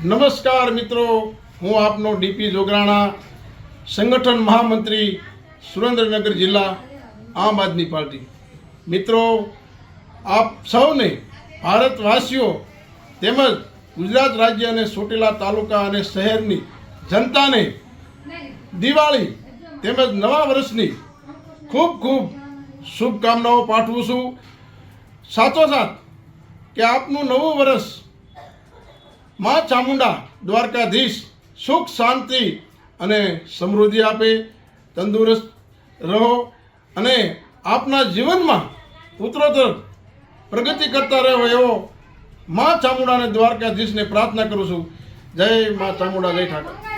નમસ્કાર મિત્રો, હું આપનો ડીપી જોગરાણા, સંગઠન મહામંત્રી, સુરેન્દ્રનગર જિલ્લા, આમ આદમી પાર્ટી. મિત્રો, આપ સૌને, ભારતવાસીઓ તેમજ ગુજરાત રાજ્ય અને ચોટીલા તાલુકા અને શહેરની જનતાને દિવાળી તેમજ નવા વર્ષની ખૂબ ખૂબ શુભકામનાઓ પાઠવું છું. સાથોસાથ કે આપનું નવું વર્ષ માં ચામુંડા દ્વારકાધીશ સુખ શાંતિ અને સમૃદ્ધિ આપે, તંદુરસ્ત રહો અને આપના જીવનમાં ઉત્તરોત્તર પ્રગતિ કરતા રહો એવો માં ચામુંડા અને દ્વારકાધીશને પ્રાર્થના કરું છું. જય માં ચામુંડા, જય ઠાકર.